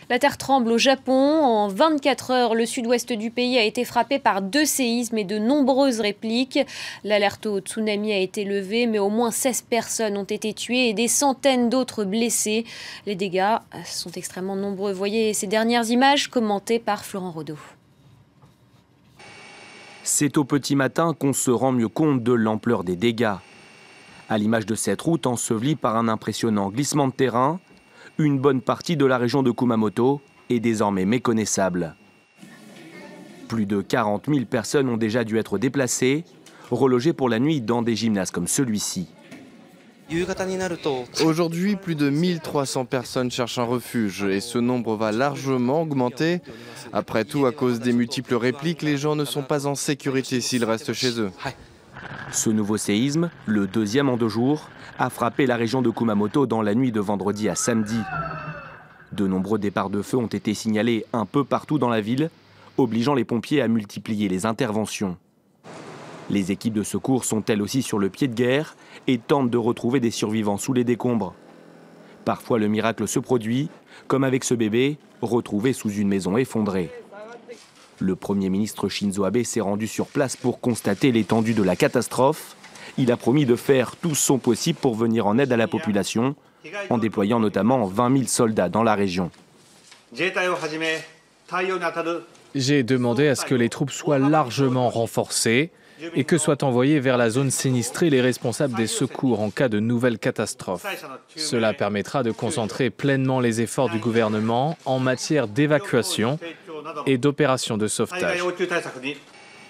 La terre tremble au Japon. En 24 heures, le sud-ouest du pays a été frappé par 2 séismes et de nombreuses répliques. L'alerte au tsunami a été levée, mais au moins 16 personnes ont été tuées et des centaines d'autres blessées. Les dégâts sont extrêmement nombreux. Voyez ces dernières images commentées par Florent Rodeau. C'est au petit matin qu'on se rend mieux compte de l'ampleur des dégâts. À l'image de cette route ensevelie par un impressionnant glissement de terrain, une bonne partie de la région de Kumamoto est désormais méconnaissable. Plus de 40 000 personnes ont déjà dû être déplacées, relogées pour la nuit dans des gymnases comme celui-ci. Aujourd'hui, plus de 1300 personnes cherchent un refuge et ce nombre va largement augmenter. Après tout, à cause des multiples répliques, les gens ne sont pas en sécurité s'ils restent chez eux. Ce nouveau séisme, le deuxième en 2 jours, a frappé la région de Kumamoto dans la nuit de vendredi à samedi. De nombreux départs de feu ont été signalés un peu partout dans la ville, obligeant les pompiers à multiplier les interventions. Les équipes de secours sont elles aussi sur le pied de guerre et tentent de retrouver des survivants sous les décombres. Parfois le miracle se produit, comme avec ce bébé retrouvé sous une maison effondrée. Le Premier ministre Shinzo Abe s'est rendu sur place pour constater l'étendue de la catastrophe. Il a promis de faire tout son possible pour venir en aide à la population, en déployant notamment 20 000 soldats dans la région. J'ai demandé à ce que les troupes soient largement renforcées et que soient envoyés vers la zone sinistrée les responsables des secours en cas de nouvelles catastrophes. Cela permettra de concentrer pleinement les efforts du gouvernement en matière d'évacuation et d'opérations de sauvetage.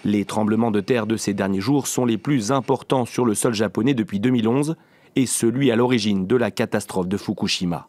Les tremblements de terre de ces derniers jours sont les plus importants sur le sol japonais depuis 2011 et celui à l'origine de la catastrophe de Fukushima.